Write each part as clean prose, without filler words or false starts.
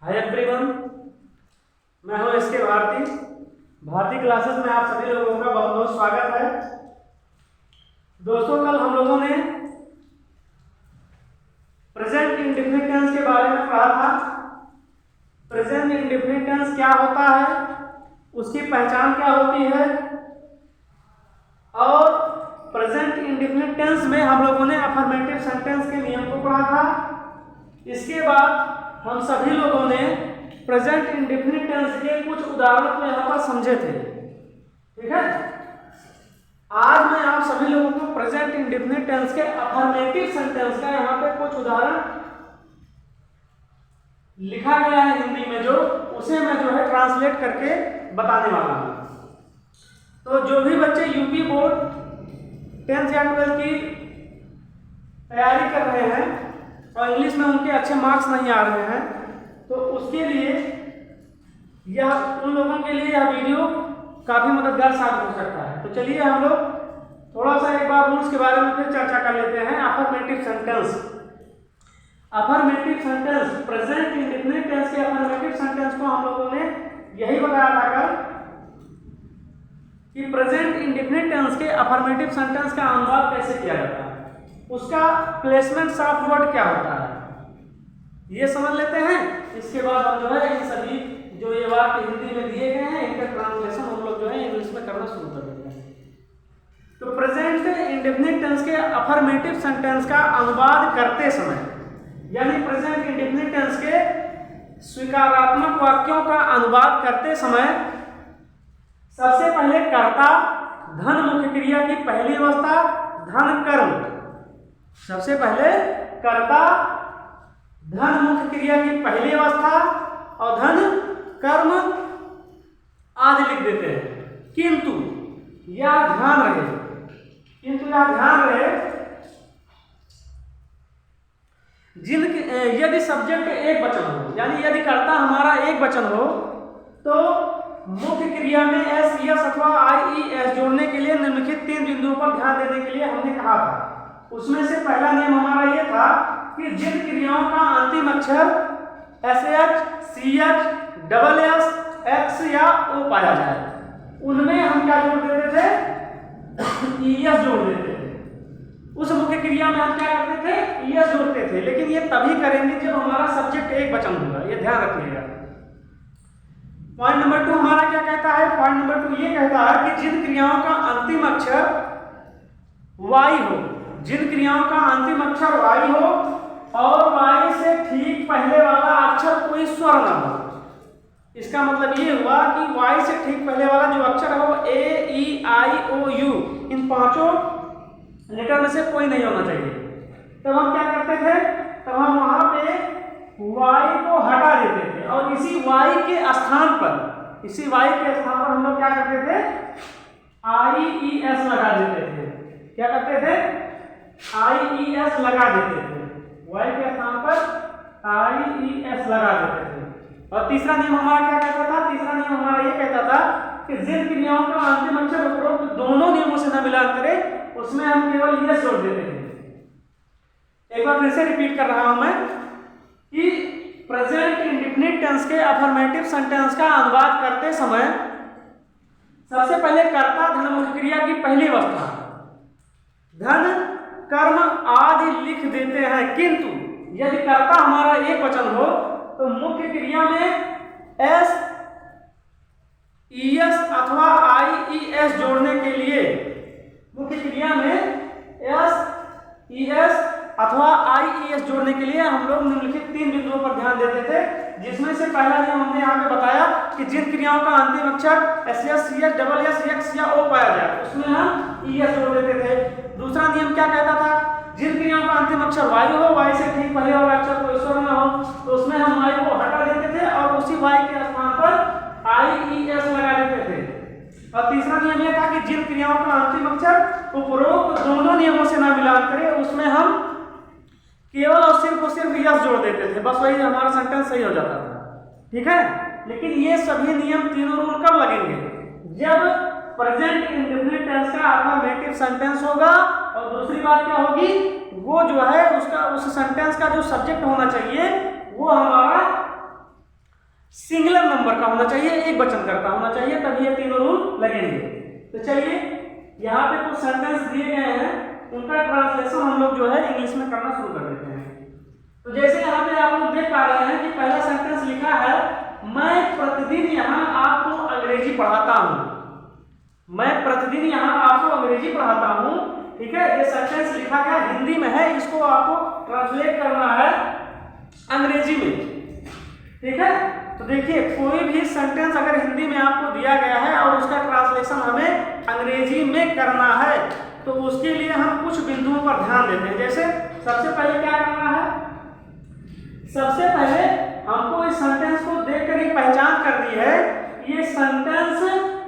Hi everyone, मैं हूं SK Bharti. Bharti classes में आप सभी लोगों का बहुत बहुत स्वागत है। दोस्तों, कल हम लोगों ने प्रेजेंट इंडेफिनिट टेंस के बारे में पढ़ा था। प्रेजेंट इंडेफिनिट टेंस क्या होता है, उसकी पहचान क्या होती है, और प्रेजेंट इंडेफिनिट टेंस में हम लोगों ने अफर्मेटिव सेंटेंस के नियम को पढ़ा था। इसके बाद हम सभी लोगों ने प्रेजेंट इंडेफिनिट टेंस के कुछ उदाहरण को यहाँ पर समझे थे। ठीक है, आज मैं आप सभी लोगों को प्रेजेंट इंडेफिनिट टेंस के अफर्मेटिव सेंटेंस का यहाँ पे कुछ उदाहरण लिखा गया है हिंदी में, जो उसे मैं ट्रांसलेट करके बताने वाला हूँ। तो जो भी बच्चे यूपी बोर्ड 10th या 12th की तैयारी कर रहे हैं और इंग्लिश में उनके अच्छे मार्क्स नहीं आ रहे हैं, तो उसके लिए उन लोगों के लिए यह वीडियो काफ़ी मददगार साबित हो सकता है। तो चलिए हम लोग थोड़ा सा एक बार रूल्स के बारे में फिर चर्चा कर लेते हैं। Affirmative sentence, affirmative sentence, present indefinite tense के अफर्मेटिव सेंटेंस को हम लोगों ने यही बताया था कल कि प्रेजेंट इंडेफिनिट टेंस के अफर्मेटिव सेंटेंस का अनुवाद कैसे किया जाता है, उसका प्लेसमेंट ऑफ वर्ड क्या होता है, ये समझ लेते हैं। इसके बाद हम इन सभी जो ये वाक्य हिंदी में दिए गए हैं इनका ट्रांसलेशन हम लोग इंग्लिश में करना शुरू कर देते हैं। तो प्रेजेंट इंडेफिनिट टेंस के अफर्मेटिव सेंटेंस का अनुवाद करते समय, यानी प्रेजेंट इंडेफिनिट टेंस के स्वीकारात्मक वाक्यों का अनुवाद करते समय सबसे पहले कर्ता धन मुख्य क्रिया की पहली अवस्था धन कर्म, सबसे पहले कर्ता धन मुख्य क्रिया की पहली अवस्था और धन कर्म आदि लिख देते हैं। किंतु यह ध्यान रहे यदि सब्जेक्ट एक वचन हो, यानी यदि कर्ता हमारा एक वचन हो, तो मुख्य क्रिया में एस, यस अथवा आई, ई, एस जोड़ने के लिए निम्नलिखित 3 बिंदुओं पर ध्यान देने के लिए हमने कहा था। उसमें से पहला नियम हमारा यह था कि जिन क्रियाओं का अंतिम अक्षर S H, C H, double S, X या ओ पाया जाए, उनमें हम क्या जोड़ देते थे, ई एस जोड़ देते थे। उस मुख्य क्रिया में हम क्या करते थे, ई एस जोड़ते थे। लेकिन ये तभी करेंगे जब हमारा सब्जेक्ट एक वचन होगा, ये ध्यान रखिएगा। पॉइंट नंबर 2 हमारा क्या कहता है, पॉइंट नंबर 2 ये कहता है कि जिन क्रियाओं का अंतिम अक्षर वाई हो, जिन क्रियाओं का अंतिम अक्षर वाई हो और वाई से ठीक पहले वाला अक्षर कोई स्वर न हो। इसका मतलब ये हुआ कि वाई से ठीक पहले वाला जो अक्षर है वो ए, ई, आई, ओ, यू, इन 5 लेटर में से कोई नहीं होना चाहिए। तब हम क्या करते थे, तब हम वहां पे वाई को हटा देते थे और इसी वाई के स्थान पर हम लोग क्या करते थे, आई, ई, एस लगा देते थे। क्या करते थे, आई, ई, एस लगा देते थे। वाई के स्थान पर आई, ई, एस लगा देते थे। और तीसरा नियम हमारा क्या कहता था, तीसरा नियम हमारा ये कहता था कि जिन क्रियाओं का अंतिम अक्षर उपरोक्त दोनों नियमों से न मिलान करे, उसमें हम केवल यस जोड़ देते थे। एक बार फिर से रिपीट कर रहा हूं मैं कि प्रेजेंट इंडेफिनिट टेंस के अफर्मेटिव सेंटेंस का अनुवाद करते समय सबसे पहले कर्ता धन मुख्य क्रिया की पहली अवस्था धन कर्म आदि लिख देते हैं। किंतु यदि कर्ता हमारा एक वचन हो तो मुख्य क्रिया में एस, ई, एस अथवा आई, ई, एस जोड़ने के लिए, मुख्य क्रिया में एस, ई, एस अथवा आई, ई, एस जोड़ने के लिए हम लोग निम्नलिखित 3 बिंदुओं पर ध्यान देते थे। जिसमें से पहला नियम हमने यहाँ पे बताया कि जिन क्रियाओं का अंतिम अक्षर एस, एस, सी, एस, डबल एस, एक्स या ओ पाया जाए, उसमें हम ई, एस जोड़ देते थे। दूसरा नियम क्या कहता था, जिन क्रियाओं का अंतिम अक्षर वाई हो, वाई से ठीक पहले वाला अक्षर कोई स्वर न हो, तो उसमें हम वाई को हटा देते थे और उसी वाई के स्थान पर आई, ई, एस लगा देते थे। और तीसरा नियम यह था कि जिन क्रियाओं का अंतिम अक्षर उपरोक्त दोनों नियमों से न मिलान करे, उसमें हम केवल और सिर्फ यस जोड़ देते थे। बस वही हमारा सेंटेंस सही हो जाता था। ठीक है, लेकिन ये सभी नियम, तीनों रूल कब लगेंगे, जब प्रेजेंट इंडेफिनिट टेंस का अफर्मेटिव सेंटेंस होगा। और दूसरी बात क्या होगी, वो उसका उस सेंटेंस का जो सब्जेक्ट होना चाहिए वो हमारा का होना चाहिए, एक वचन कर्ता होना चाहिए, तभी ये तीनों रूल लगेंगे। तो चलिए यहाँ पे कुछ सेंटेंस दिए गए हैं, उनका ट्रांसलेशन हम लोग जो है इंग्लिश में करना शुरू कर देते हैं। तो जैसे यहाँ पे आप लोग देख पा रहे हैं कि पहला सेंटेंस लिखा है, मैं प्रतिदिन यहाँ आपको अंग्रेजी पढ़ाता हूँ। मैं प्रतिदिन यहाँ आपको अंग्रेजी पढ़ाता हूँ, ठीक है। ये सेंटेंस लिखा गया हिंदी में है, इसको आपको ट्रांसलेट करना है अंग्रेजी में, ठीक है। तो देखिए कोई भी सेंटेंस अगर हिंदी में आपको दिया गया है और उसका ट्रांसलेशन हमें अंग्रेजी में करना है, तो उसके लिए हम कुछ बिंदुओं पर ध्यान देते हैं। जैसे सबसे पहले क्या करना है, सबसे पहले हमको इस सेंटेंस को देखकर एक पहचान कर दी है, ये सेंटेंस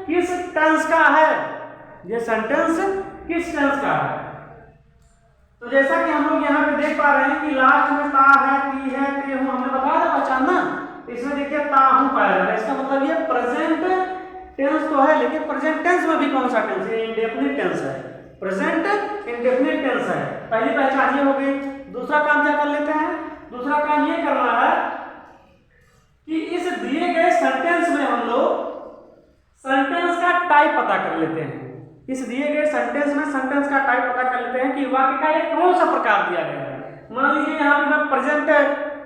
किस टेंस का है, ये सेंटेंस किस टेंस का है। तो जैसा कि हम लोग यहाँ पे देख पा रहे हैं कि लास्ट में ता है, ती है, ते हूं, हमने बताया था पहचानना। इसमें देखिए ता हूं पाया जा रहा है, इसका मतलब ये प्रेजेंट टेंस तो है, लेकिन प्रेजेंट टेंस में भी कौन सा टेंस है, इंडेफिनिट टेंस है, प्रेजेंट इंडेफिनिट टेंस है। पहली पहचान ये हो गई। दूसरा काम क्या कर लेते हैं, दूसरा काम ये करना है कि इस दिए गए सेंटेंस में हम लोग सेंटेंस का टाइप पता कर लेते हैं। इस दिए गए सेंटेंस में सेंटेंस का टाइप पता कर लेते हैं कि वाक्य का एक कौन सा प्रकार दिया गया है। मान लीजिए यहाँ पे मैं प्रेजेंट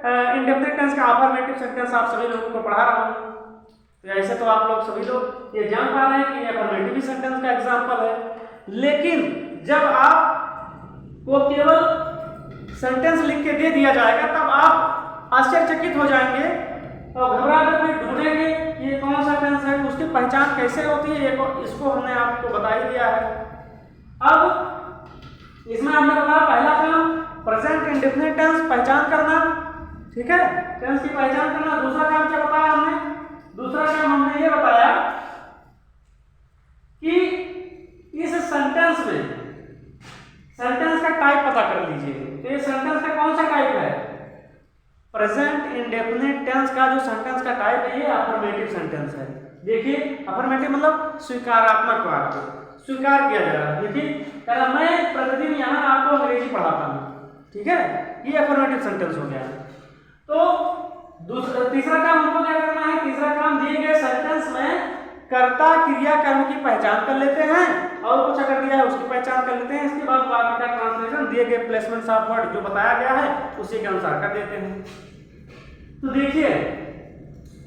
इंडेफिनिट टेंस का अफर्मेटिव सेंटेंस आप सभी लोगों को पढ़ा रहा हूँ, तो ऐसे तो आप लोग सभी लोग ये जान पा रहे हैं कि ये अफर्मेटिव सेंटेंस का एग्जांपल है। लेकिन जब आप को केवल सेंटेंस लिख के दे दिया जाएगा, तब आप आश्चर्यचकित हो जाएंगे और घबरा कर ढूंढेंगे ये कौन सा टेंस है, उसकी पहचान कैसे होती है, इसको हमने आपको बता ही दिया है। अब इसमें हमने बताया पहला काम प्रेजेंट इंडेफिनिट टेंस पहचान करना, ठीक है, टेंस की पहचान करना। दूसरा काम क्या बताया हमने, दूसरा काम हमने ये बताया कि इस सेंटेंस में सेंटेंस का टाइप पता कर लीजिए। तो ये सेंटेंस का कौन सा टाइप है, प्रेजेंट इंडेफिनिट टेंस का जो सेंटेंस का टाइप है ये अफर्मेटिव सेंटेंस है। देखिए अफर्मेटिव मतलब स्वीकारात्मक वाक्य, स्वीकार किया जा रहा है। देखिए कह रहा मैं प्रतिदिन यहाँ आपको अंग्रेजी पढ़ाता हूँ, ठीक है, ये अफर्मेटिव सेंटेंस हो गया। तो तीसरा काम हमको क्या करना है, तीसरा काम दिए गए सेंटेंस में कर्ता क्रिया कर्म की पहचान कर लेते हैं और कुछ अगर दिया है उसकी पहचान कर लेते हैं। इसके बाद वाक्य का ट्रांसलेशन दिए गए प्लेसमेंट्स ऑफ वर्ड जो बताया गया है उसी के अनुसार कर देते हैं। तो देखिए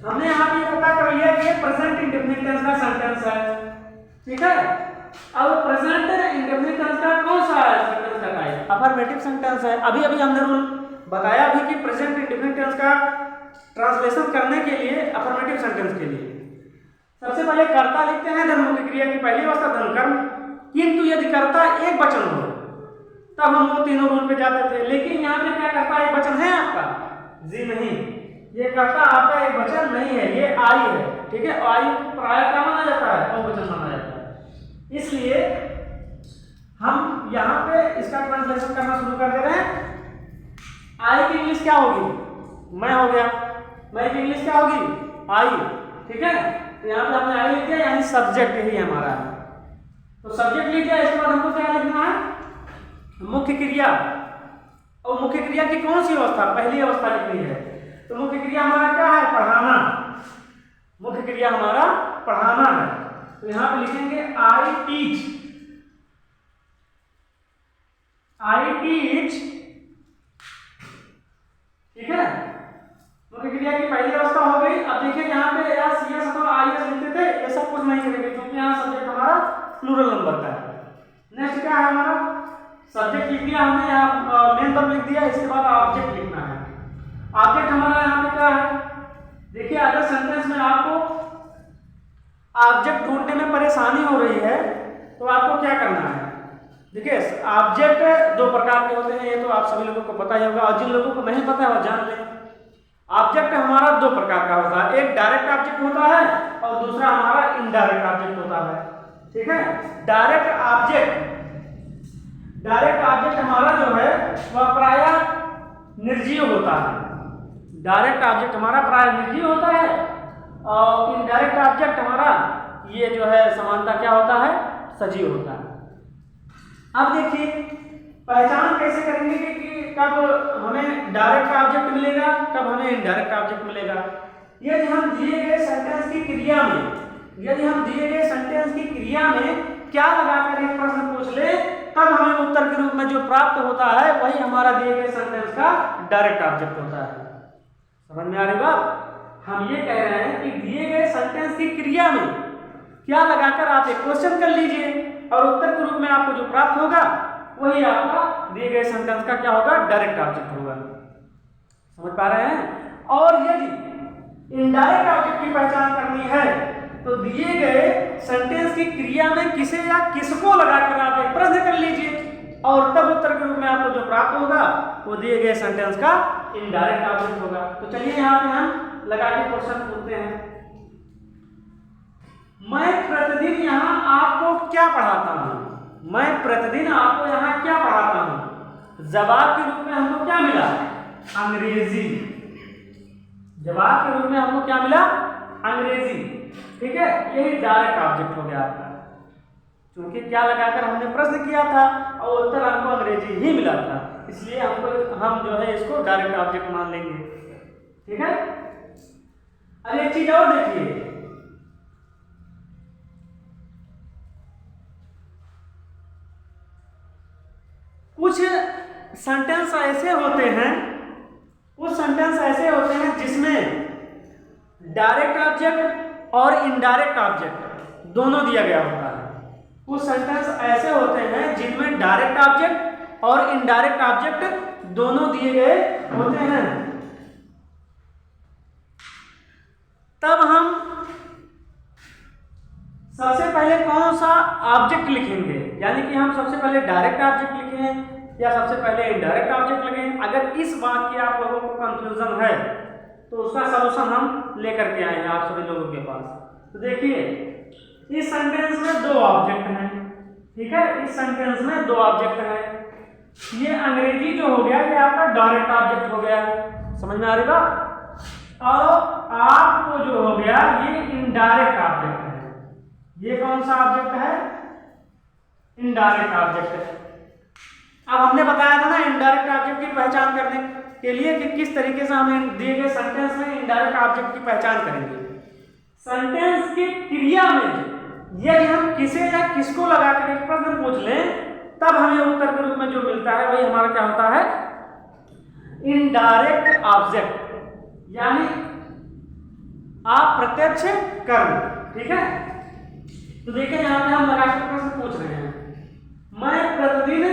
हमने यहाँ पे पता कर लिया कि ये प्रेजेंट इंडेफिनिट टेंस का सेंटेंस है, ठीक है। अब प्रेजेंट इंडेफिनिट टेंस का कौन सा सेंटेंस का टाइप, अफर्मेटिव सेंटेंस है। अभी अभी हमने रूल बताया भी कि प्रेजेंट इंडेफिनिट टेंस का ट्रांसलेशन करने के लिए अफर्मेटिव सेंटेंस के लिए सबसे पहले कर्ता लिखते हैं, धन मुख्य क्रिया की पहली अवस्था धन कर्म, किंतु यदि कर्ता एक वचन हो तब हम वो तीनों रूल पे जाते थे। लेकिन यहाँ पे क्या कर्ता एक वचन है आपका, जी नहीं, ये कर्ता आपका एक वचन नहीं है, ये आई है, ठीक है। आई प्राय क्या माना जाता है, बहुवचन माना जाता है। इसलिए हम यहाँ पे इसका ट्रांसलेशन करना शुरू कर दे रहे हैं। आई की इंग्लिश क्या होगी, मैं हो गया, मैं की इंग्लिश क्या होगी, आई, ठीक है। तो यहाँ पे आपने आई लिख दिया, यानी सब्जेक्ट ही हमारा है। तो सब्जेक्ट लिख दिया, इसके बाद हमको क्या लिखना है, मुख्य क्रिया। और मुख्य क्रिया की कौन सी अवस्था, पहली अवस्था लिखनी है। तो मुख्य क्रिया हमारा क्या है, पढ़ाना, मुख्य क्रिया हमारा पढ़ाना है। तो यहाँ पे लिखेंगे आई टीच, आई टीच, ठीक है। मुख्य क्रिया की पहली अवस्था हो गई। अब देखिए यहाँ पे या सी एस अथवा आई एस लिखते थे, ये सब कुछ नहीं करेंगे क्योंकि यहाँ सब्जेक्ट हमारा प्लूरल नंबर का है। नेक्स्ट क्या है हमारा, सब्जेक्ट लिख दिया हमने, यहाँ मेन वर्ब लिख दिया, इसके बाद ऑब्जेक्ट लिखना है। ऑब्जेक्ट हमारा यहाँ पे क्या है, देखिए अगर सेंटेंस में आपको ऑब्जेक्ट ढूंढने में परेशानी हो रही है तो आपको क्या करना है। देखिए ऑब्जेक्ट दो प्रकार के होते हैं, ये तो आप सभी लोगों को पता ही होगा, और जिन लोगों को नहीं पता है वो जान लें। ऑब्जेक्ट हमारा दो प्रकार का होता है, एक डायरेक्ट ऑब्जेक्ट होता है और दूसरा हमारा इनडायरेक्ट ऑब्जेक्ट होता है, ठीक है। डायरेक्ट ऑब्जेक्ट हमारा जो है वह प्रायः निर्जीव होता है, डायरेक्ट ऑब्जेक्ट हमारा प्रायः निर्जीव होता है, और इनडायरेक्ट ऑब्जेक्ट हमारा ये जो है समानता क्या होता है, सजीव होता है। अब देखिए पहचान कैसे करेंगे कि कब हमें डायरेक्ट ऑब्जेक्ट मिलेगा, कब हमें इनडायरेक्ट ऑब्जेक्ट मिलेगा। यदि हम दिए गए सेंटेंस की क्रिया में, यदि हम दिए गए सेंटेंस की क्रिया में क्या लगाकर एक प्रश्न पूछ ले, तब हमें उत्तर के रूप में जो प्राप्त होता है वही हमारा दिए गए सेंटेंस का डायरेक्ट ऑब्जेक्ट होता है। समझ में आ रही बात? हम ये कह रहे हैं कि दिए गए सेंटेंस की क्रिया में क्या लगाकर आप एक क्वेश्चन कर लीजिए और उत्तर के रूप में आपको जो प्राप्त होगा वही आपका दिए गए सेंटेंस का क्या होगा, डायरेक्ट ऑब्जेक्ट होगा। समझ पा रहे हैं? और यदि इनडायरेक्ट ऑब्जेक्ट की पहचान करनी है तो दिए गए सेंटेंस की क्रिया में किसे या किसको लगाकर आप एक प्रश्न कर लीजिए और तब उत्तर के रूप में आपको जो प्राप्त होगा वो दिए गए सेंटेंस का इनडायरेक्ट ऑब्जेक्ट होगा। तो चलिए यहाँ पे हम लगा के क्वेश्चन पूछते हैं। मैं प्रतिदिन यहाँ आपको क्या पढ़ाता हूँ? मैं प्रतिदिन आपको यहाँ क्या पढ़ाता हूँ? जवाब के रूप में हमको क्या मिला? अंग्रेजी। जवाब के रूप में हमको क्या मिला? अंग्रेजी। ठीक है, यही डायरेक्ट ऑब्जेक्ट हो गया आपका, क्योंकि क्या लगाकर हमने प्रश्न किया था और उत्तर हमको अंग्रेजी ही मिला था, इसलिए हम जो है इसको डायरेक्ट ऑब्जेक्ट मान लेंगे। ठीक है। अब एक चीज और देखिए, कुछ सेंटेंस ऐसे होते हैं, कुछ सेंटेंस ऐसे होते हैं जिसमें डायरेक्ट ऑब्जेक्ट और इनडायरेक्ट ऑब्जेक्ट दोनों दिया गया होता है। कुछ सेंटेंस ऐसे होते हैं जिनमें डायरेक्ट ऑब्जेक्ट और इनडायरेक्ट ऑब्जेक्ट दोनों दिए गए होते हैं। तब हम सबसे पहले कौन सा ऑब्जेक्ट लिखेंगे, यानी कि हम सबसे पहले डायरेक्ट ऑब्जेक्ट लिखें या सबसे पहले इनडायरेक्ट ऑब्जेक्ट लिखें? अगर इस बात की आप लोगों को कंफ्यूजन है तो उसका सलूशन हम लेकर के आए हैं आप सभी लोगों के पास। तो देखिए, इस सेंटेंस में दो ऑब्जेक्ट हैं। ठीक है, इस सेंटेंस में दो ऑब्जेक्ट हैं। ये अंग्रेजी जो हो गया ये आपका डायरेक्ट ऑब्जेक्ट हो गया। समझ में आ रही बात? और आपको जो हो गया ये इनडायरेक्ट ऑब्जेक्ट है। ये कौन सा ऑब्जेक्ट है? इनडायरेक्ट ऑब्जेक्ट है। अब हमने बताया था ना इनडायरेक्ट ऑब्जेक्ट की पहचान करने के लिए कि किस तरीके से हम दिए गए सेंटेंस में इनडायरेक्ट ऑब्जेक्ट की पहचान करेंगे। सेंटेंस की क्रिया में यदि हम किसे या किसको लगाकर एक प्रश्न पूछ लें तब हमें उत्तर के रूप में जो मिलता है वही हमारा क्या होता है? इनडायरेक्ट ऑब्जेक्ट, यानी अप्रत्यक्ष कर्म। ठीक है। तो देखिए यहाँ पे हम लगाकर प्रश्न पूछ रहे हैं, मैं प्रतिदिन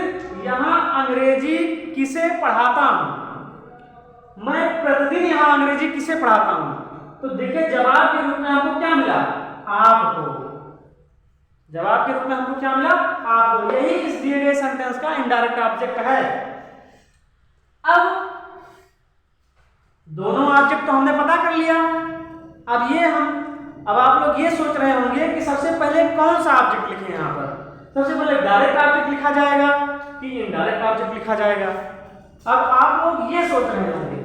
यहाँ अंग्रेजी किसे पढ़ाता हूँ? मैं प्रतिदिन यहाँ अंग्रेजी किसे पढ़ाता हूँ? तो देखिए जवाब के रूप में हमको क्या मिला? आपको। जवाब के रूप में हमको क्या मिला? आपको। यही इस दिए गए सेंटेंस का इनडायरेक्ट ऑब्जेक्ट है। अब दोनों ऑब्जेक्ट तो हमने पता कर लिया। अब आप लोग ये सोच रहे होंगे कि सबसे पहले कौन सा ऑब्जेक्ट लिखें यहाँ पर? सबसे पहले डायरेक्ट ऑब्जेक्ट लिखा जाएगा कि इनडायरेक्ट ऑब्जेक्ट लिखा जाएगा? अब आप लोग ये सोच रहे होंगे।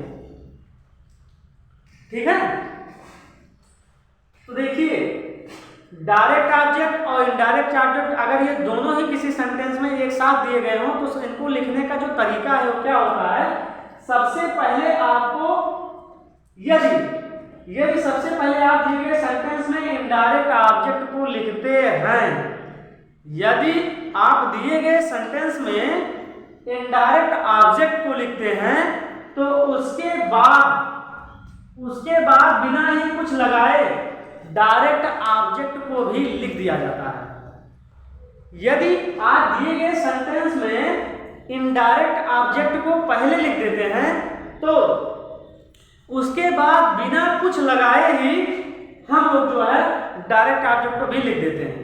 ठीक है। तो देखिए, डायरेक्ट ऑब्जेक्ट और इनडायरेक्ट ऑब्जेक्ट अगर ये दोनों ही किसी सेंटेंस में एक साथ दिए गए हों तो इनको लिखने का जो तरीका है वो क्या होता है? सबसे पहले आपको यदि सबसे पहले आप दिए गए सेंटेंस में इनडायरेक्ट ऑब्जेक्ट को लिखते हैं, यदि आप दिए गए सेंटेंस में इनडायरेक्ट ऑब्जेक्ट को लिखते हैं तो उसके बाद बिना ही कुछ लगाए डायरेक्ट ऑब्जेक्ट को भी लिख दिया जाता है। यदि आप दिए गए सेंटेंस में इनडायरेक्ट ऑब्जेक्ट को पहले लिख देते हैं तो उसके बाद बिना कुछ लगाए ही हम लोग जो है डायरेक्ट ऑब्जेक्ट को भी लिख देते हैं।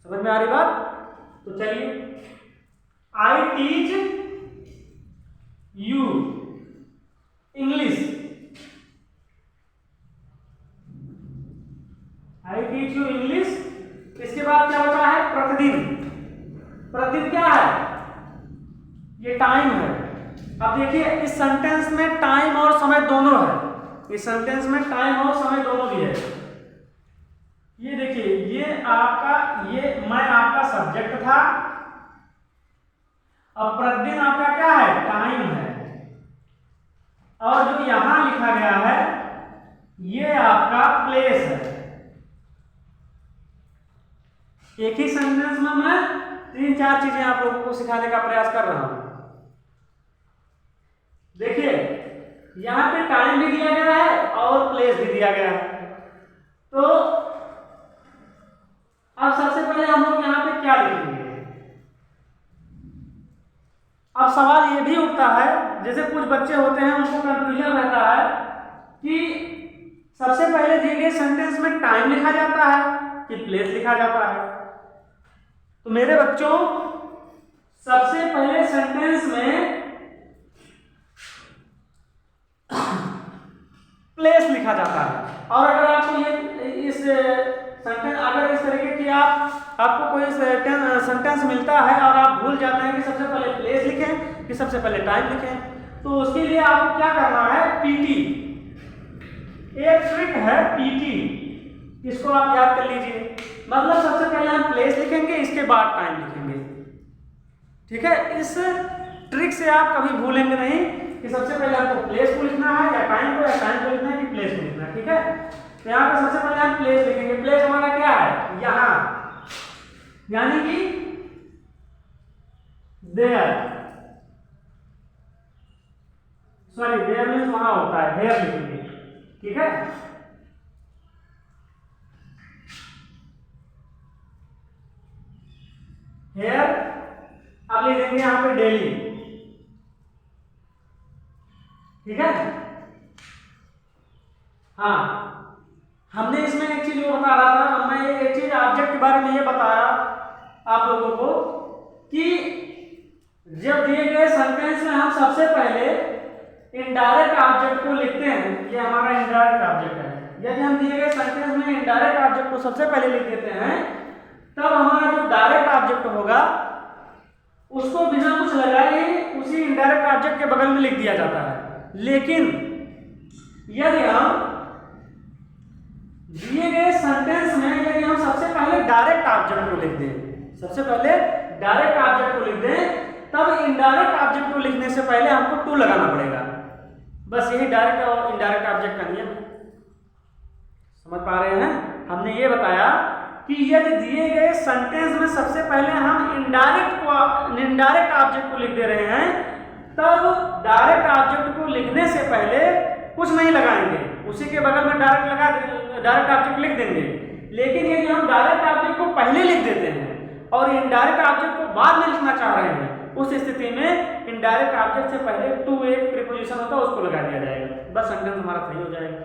समझ में आ रही बात? तो चलिए, आई teach you English. I teach you English. इसके बाद क्या होता है? प्रतिदिन। प्रतिदिन क्या है? ये टाइम है। अब देखिए, इस सेंटेंस में टाइम और समय दोनों है। इस सेंटेंस में टाइम और समय दोनों भी है। ये देखिए, मैं आपका सब्जेक्ट था। अब प्रतिदिन आपका क्या है? टाइम है। और जो यहां लिखा गया है ये आपका प्लेस है। एक ही सेंटेंस में मैं 3-4 चीजें आप लोगों को सिखाने का प्रयास कर रहा हूं। देखिए यहां पे टाइम भी दिया गया है और प्लेस भी दिया गया है। तो अब सबसे पहले हम लोग यहां पे क्या लिखेंगे? अब सवाल ये भी उठता है, जैसे कुछ बच्चे होते हैं उनको कंफ्यूजन रहता है कि सबसे पहले दिए गए सेंटेंस में टाइम लिखा जाता है कि प्लेस लिखा जाता है। तो मेरे बच्चों सबसे पहले सेंटेंस में प्लेस लिखा जाता है। और अगर आपको ये इस सेंटेंस अगर इस तरीके की आपको कोई सेंटेंस मिलता है और आप भूल जाते हैं कि सबसे पहले प्लेस लिखें कि सबसे पहले टाइम लिखें, तो उसके लिए आपको क्या करना है? पीटी, एक ट्रिक है पीटी, इसको आप याद कर लीजिए। मतलब सबसे पहले हम प्लेस लिखेंगे, इसके बाद टाइम लिखेंगे। ठीक है, इस ट्रिक से आप कभी भूलेंगे नहीं कि सबसे पहले आपको प्लेस को लिखना है या टाइम को लिखना है कि प्लेस को लिखना है। ठीक है, तो यहाँ पे सबसे पहले हम प्लेस लिखेंगे। प्लेस हमारा क्या है? यहाँ, यानी कि देयर, सॉरी देयर मीन्स वहां होता है, हेयर लिखेंगे। ठीक है, हेयर। अब लिख देंगे यहाँ पे डेली। ठीक है, हाँ, हमने इसमें एक चीज और बता रहा था, मैं एक चीज ऑब्जेक्ट के बारे में ये बताया आप लोगों को कि जब दिए गए सेंटेंस में हम सबसे पहले इनडायरेक्ट ऑब्जेक्ट को लिखते हैं, ये हमारा इनडायरेक्ट ऑब्जेक्ट है। यदि हम दिए गए सेंटेंस में इनडायरेक्ट ऑब्जेक्ट को सबसे पहले लिख देते हैं, तब हमारा जो डायरेक्ट ऑब्जेक्ट होगा उसको बिना कुछ लगाए उसी इनडायरेक्ट ऑब्जेक्ट के बगल में लिख दिया जाता है। लेकिन यदि हम दिए गए सेंटेंस में यदि हम सबसे पहले डायरेक्ट ऑब्जेक्ट को लिख दें, सबसे पहले डायरेक्ट ऑब्जेक्ट को लिख दें, तब इनडायरेक्ट ऑब्जेक्ट को लिखने से पहले हमको टू लगाना पड़ेगा। बस यही डायरेक्ट और इनडायरेक्ट ऑब्जेक्ट का नियम है। समझ पा रहे हैं? हमने ये बताया कि यदि दिए गए सेंटेंस में सबसे पहले हम इनडायरेक्ट ऑब्जेक्ट को लिख दे रहे हैं, तब डायरेक्ट ऑब्जेक्ट को लिखने से पहले कुछ नहीं लगाएंगे, उसी के बगल में डायरेक्ट ऑब्जेक्ट लिख देंगे। लेकिन यदि हम डायरेक्ट ऑब्जेक्ट को पहले लिख देते हैं और इनडायरेक्ट ऑब्जेक्ट को बाद में लिखना चाह रहे हैं, उस स्थिति में इनडायरेक्ट ऑब्जेक्ट से पहले टू एक प्रीपोजिशन होता है, उसको लगा दिया जाएगा। बस सेंटेंस हमारा सही हो जाएगा।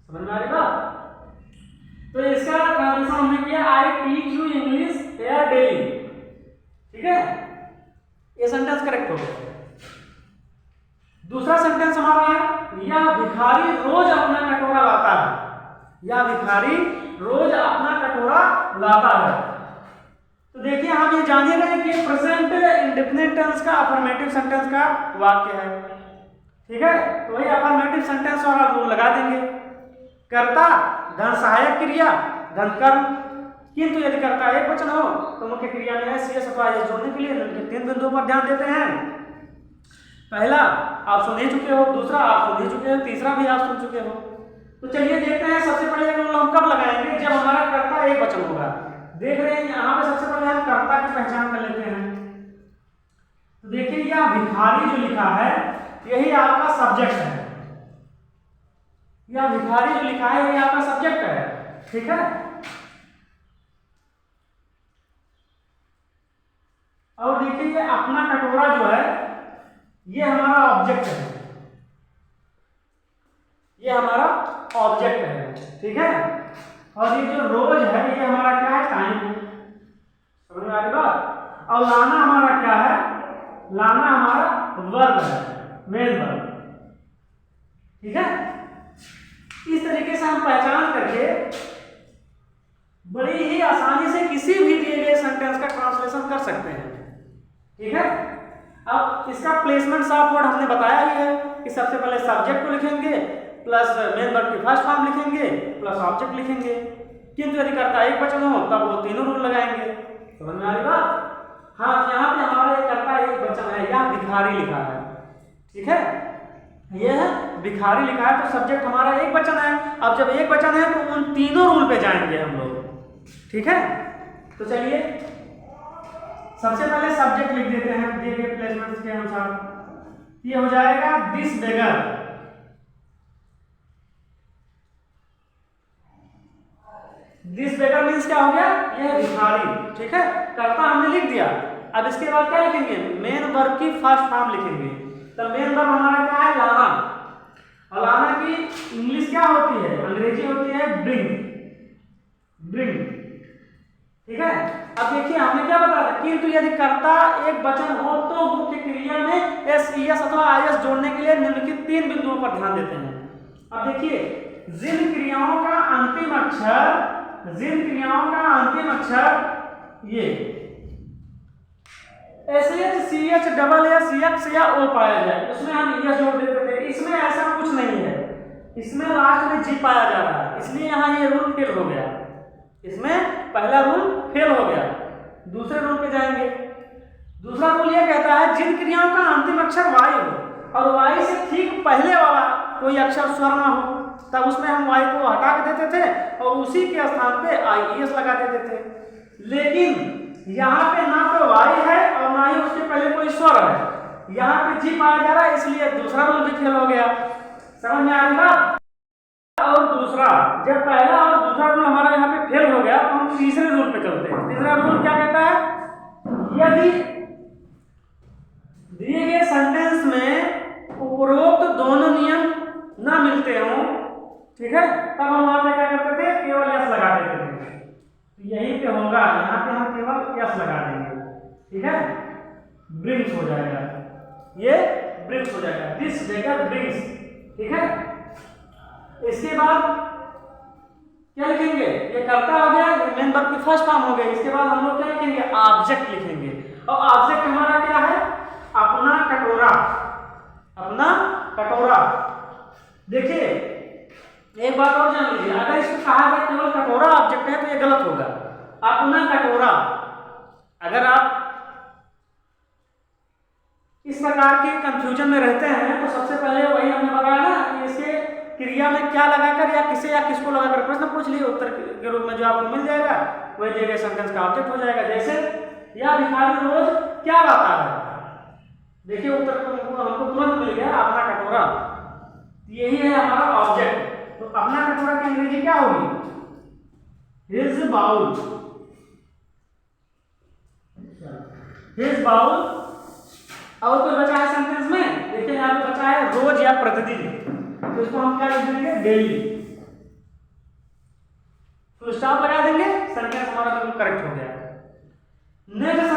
समझ में आ रही बात? तो इसका ट्रांसलेशन हमने किया, I teach you English here daily. ठीक है, ये सेंटेंस करेक्ट हो गया। दूसरा सेंटेंस हमारा है, यह भिखारी रोज अपना कटोरा लाता है। यह भिखारी रोज अपना कटोरा लाता है। तो देखिए हम ये जान ही रहे हैं कि प्रेजेंट इंडेफिनिट टेंस का अफर्मेटिव सेंटेंस का वाक्य है। ठीक है, तो वही अफर्मेटिव सेंटेंस वाला रूल लगा देंगे। कर्ता धन सहायक क्रिया धन कर्म, किंतु यदि कर्ता एक वचन हो तो मुख्य क्रिया में एस एस अथवा एस जोड़ने के लिए निम्नलिखित 3 बिंदुओं पर ध्यान देते हैं। पहला आप सुन ही चुके हो, दूसरा आप सुन ही चुके हो, तीसरा भी आप सुन चुके हो। तो चलिए देखते हैं सबसे पहले हम कब लगाएंगे, जब हमारा कर्ता एक वचन होगा। देख रहे हैं यहाँ पे सबसे पहले हम कर्ता की पहचान कर लेते हैं। तो देखिए यह भिखारी जो लिखा है यही आपका सब्जेक्ट है। यह भिखारी जो लिखा है यही आपका सब्जेक्ट है। ठीक है, और देखिए ये अपना कटोरा जो है ये हमारा ऑब्जेक्ट है, ये हमारा ऑब्जेक्ट है। ठीक है, और ये जो रोज है ये हमारा क्या है? टाइम है। समझ में आ रही बात? और लाना हमारा क्या है? लाना हमारा वर्ब है, मेन वर्ब। ठीक है, इस तरीके से हम पहचान करके बड़ी ही आसानी से किसी भी दिए गए सेंटेंस का ट्रांसलेशन कर सकते हैं। ठीक है, अब इसका प्लेसमेंट ऑफ वर्ड हमने बताया ही है कि सबसे पहले सब्जेक्ट को लिखेंगे प्लस मेन वर्ब की फर्स्ट फॉर्म लिखेंगे प्लस ऑब्जेक्ट लिखेंगे। किंतु यदि कर्ता एक वचन हो तब वो तीनों रूल लगाएंगे। समझ में आ रही बात? हाँ, यहाँ पे हमारा कर्ता एक वचन है, या भिखारी लिखा है। ठीक है, ये है भिखारी लिखा है, तो सब्जेक्ट हमारा एक वचन है। अब जब एक वचन है तो उन तीनों रूल पे जाएंगे हम लोग, ठीक है। तो चलिए सबसे पहले सब्जेक्ट लिख देते हैं दिए गए प्लेसमेंट के अनुसार। ये हो जाएगा this beggar. This beggar means क्या हो गया, यह भिखारी, ठीक है। कर्ता हमने लिख दिया। अब इसके बाद क्या लिखेंगे, मेन वर्ब की फर्स्ट फॉर्म लिखेंगे। तो मेन वर्ब हमारा क्या है, लाना। और लाना की इंग्लिश क्या होती है, अंग्रेजी होती है ब्रिंग, ब्रिंग, ठीक है। अब देखिए हमने क्या बताया था, किंतु यदि कर्ता एक वचन हो तो मुख्य क्रिया में एस, ईएस अथवा आईएस जोड़ने के लिए निम्नलिखित 3 बिंदुओं पर ध्यान देते हैं। अब देखिए जिन क्रियाओं का अंतिम अक्षर, जिन क्रियाओं का अंतिम अक्षर ये SH, CH, double S, X या O पाया जाए, उसमें हम ES जोड़ देते थे। इसमें ऐसा कुछ नहीं है, इसमें लास्ट में G पाया जा रहा है, इसलिए यहाँ ये रूल फेल हो गया। इसमें पहला रूल फेल हो गया। दूसरे रूल पे जाएंगे। दूसरा रूल ये कहता है जिन क्रियाओं का अंतिम अक्षर Y हो और Y से ठीक पहले वाला कोई अक्षर स्वर ना हो, तब उसमें हम Y को हटा के देते थे और उसी के स्थान पे IES लगा देते थे। लेकिन यहाँ पे ना तो Y है और ना ही उसके पहले कोई स्वर है, यहाँ पे G पाया जा रहा है, इसलिए दूसरा रूल भी फेल हो गया। समझ में आ रही बात। और दूसरा, जब पहला और दूसरा रूल हमारा यहाँ पे फेल हो गया तो हम तीसरे रूल पे चलते हैं। तीसरा रूल क्या कहता है, यदि दिए गए सेंटेंस में उपरोक्त दोनों नियम ना मिलते हों, ठीक है, तब हम वहां पे क्या करते थे, केवल यस लगा देते थे। यहीं पे होगा, यहाँ पे हम केवल यस लगा देंगे, ठीक है। ब्रिंग्स हो जाएगा, ये ब्रिंग्स हो जाएगा, दिस बेगर ब्रिंग्स, ठीक है। इसके बाद क्या लिखेंगे, ये कर्ता हो गया, मेन वर्ब की फर्स्ट फॉर्म हो गई। इसके बाद हम लोग क्या लिखेंगे, ऑब्जेक्ट लिखेंगे। और ऑब्जेक्ट हमारा क्या है, अपना कटोरा, अपना कटोरा। देखिए एक बात और जान लीजिए, अगर इसको कहा गया केवल कटोरा ऑब्जेक्ट है तो ये गलत होगा। अपना कटोरा, अगर आप इस प्रकार के कंफ्यूजन में रहते हैं तो सबसे पहले वही हमने बताया ना कि इसके क्रिया में क्या लगाकर या किसे या किसको लगाकर प्रश्न पूछ लिए, उत्तर के रूप में जो आपको मिल जाएगा वही दिए गए सेंटेंस का ऑब्जेक्ट हो जाएगा। जैसे यह भिखारी रोज क्या लाता है, देखिए उत्तर हमको तुरंत मिल गया, अपना कटोरा, यही है हमारा ऑब्जेक्ट। तो अपना कटोरा की अंग्रेजी क्या होगी, हिज बाउल, हिज बाउल। और कोई बचा है सेंटेंस में, देखिए यहाँ पे बचा है रोज या प्रतिदिन, तो इसको हम क्या लिख देंगे, डेली, फुल स्टॉप लगा देंगे, सेंटेंस हमारा बिल्कुल करेक्ट हो गया। नेक्स्ट